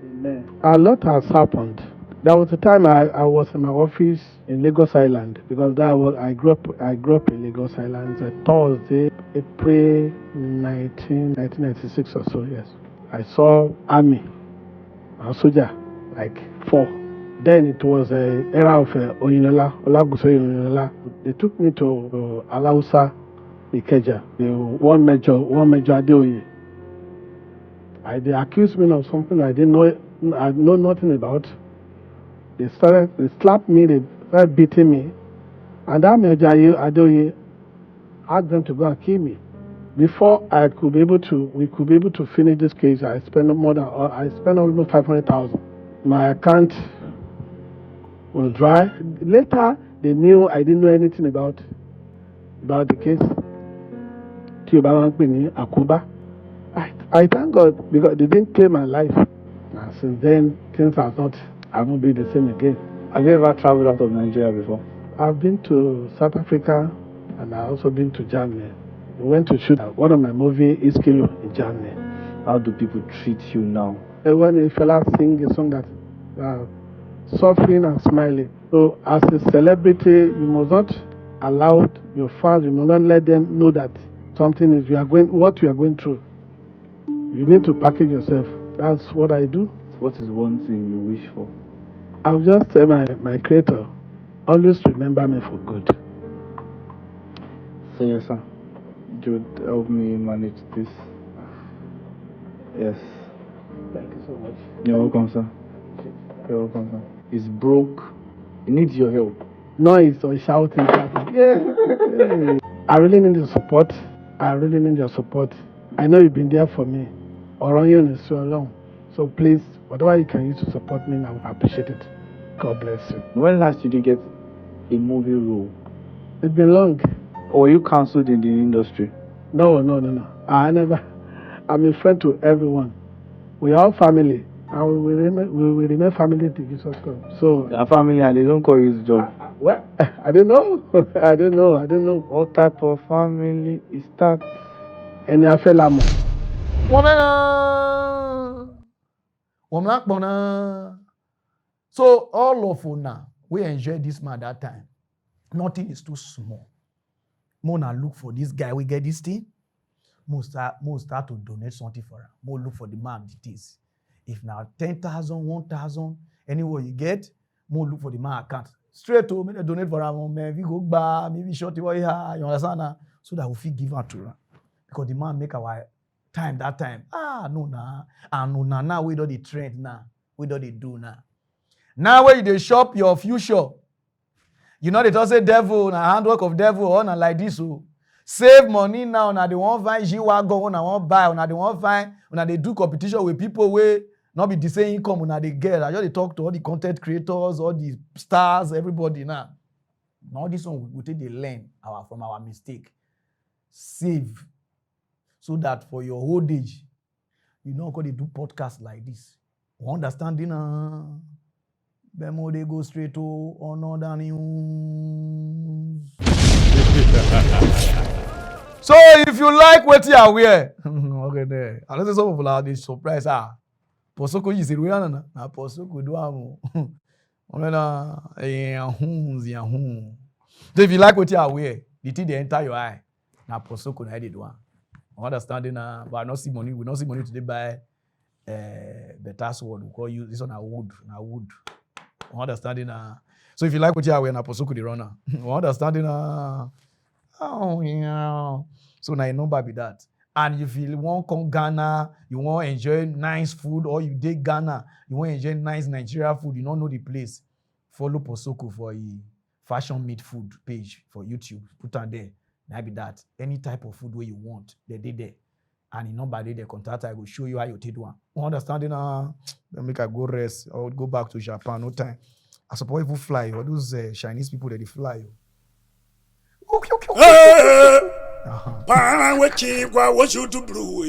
Amen. A lot has happened. There was a time I was in my office in Lagos Island because I grew up in Lagos Island. It's a Thursday, April 1996 or so. Yes, I saw army and soldier like 4. Then it was a era of Oyinola, Olaguso Oyinola. They took me to Alausa Ikeja, the one major Adeoye. They accused me of something I know nothing about. They slapped me, they started beating me, and that Major Adeoye asked them to go and kill me. Before we could be able to finish this case, I spent almost 500,000. My account was dry. Later, they knew I didn't know anything about the case. Akuba. I thank God because they didn't claim my life. And since then, things haven't been the same again. Have you ever traveled out of Nigeria before? I've been to South Africa and I've also been to Germany. We went to shoot one of my movies, Iskilo, in Germany. How do people treat you now? When a fella sing a song that suffering and smiling. So as a celebrity, you must not allow your fans, you must not let them know that something is what you are going through. You need to package yourself. That's what I do. What is one thing you wish for? I'll just tell my creator, always remember me for good. So yes, sir. You would help me manage this. Yes. Thank you so much. You're welcome, sir. You're welcome, sir. He's broke. He needs your help. Noise or shouting. Yeah. I really need your support. I know you've been there for me. Around you is so long. So please, whatever you can use to support me, I will appreciate it. God bless you. When last did you get a movie role? It's been long. Or were you cancelled in the industry? No. I never. I'm a friend to everyone. We are family. And we will remain family till Jesus comes. So Your family and they don't call you his job. Well, I don't know. I don't know. What type of family is that? And I fell amo. So all of una, we enjoy this man that time. Nothing is too small. Mona look for this guy, we get this thing. More start to donate something for him. More look for the man it is. If now 10,000, 1,000, anywhere you get, more look for the man account. Straight to me, donate for him. Maybe go back, maybe short it. You understand? So that we feel give out to him. Because the man make our time that time. No nah. And no nah, now we do the trend now. We do the do now. Now where you shop your future. You know they don't say devil, na handwork of devil, or na like this. So save money now, na they won't find G-Wagon, na won't buy, na they won't find, na they do competition with people where not be the same income, na they get. I just they talk to all the content creators, all the stars, everybody now. Now this one we take the learn from our mistake. Save. So that for your old age, you know how they do podcasts like this. Understanding Bemo they go straight to another news. So if you like what you are wear, okay there. I know some people are this surprise. Posoko is real na posoko do amo. So if you like what you are wear, the thing they enter your eye. Na posoko na do one. Understanding but I not see money. We not see money today buy better sword. We call you this one a wood. Understanding so if you like what you are wearing, Apostle the runner. Understanding oh yeah. So now your number be that. And if you want come Ghana, you want enjoy nice food, or you dig Ghana, you want enjoy nice Nigeria food, you don't know the place. Follow Posoko for a fashion meat food page for YouTube. Put on there. Now be that. Any type of food where you want, they did there. And in number they contact, I will show you how you take one. Understanding then make I go rest or go back to Japan, no time. I suppose people fly, or those Chinese people that they fly. What you do blue?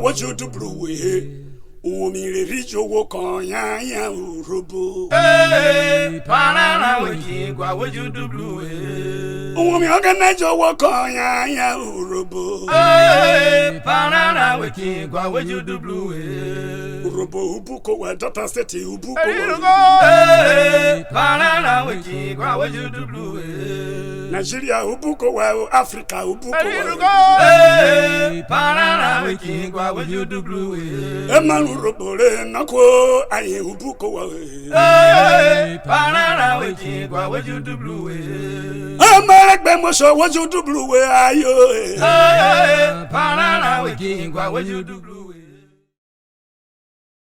What you do blue? Umire rijo woko ya urobo. Pararan wiki gwa woju du blue. Umi organizo woko ya urobo. Pararan wiki gwa woju du blue. Urobo ubuko wa data state ubuko wa. Pararan wiki gwa woju du blue. Nigeria ubuko wa Africa ubuko wa. Pararan wiki gwa woju du blue. Eman urobore nako aye ubuko wa. Pararan wiki gwa woju du blue. Amaragbe moso woju du blue ayo. Pararan wiki gwa woju du blue.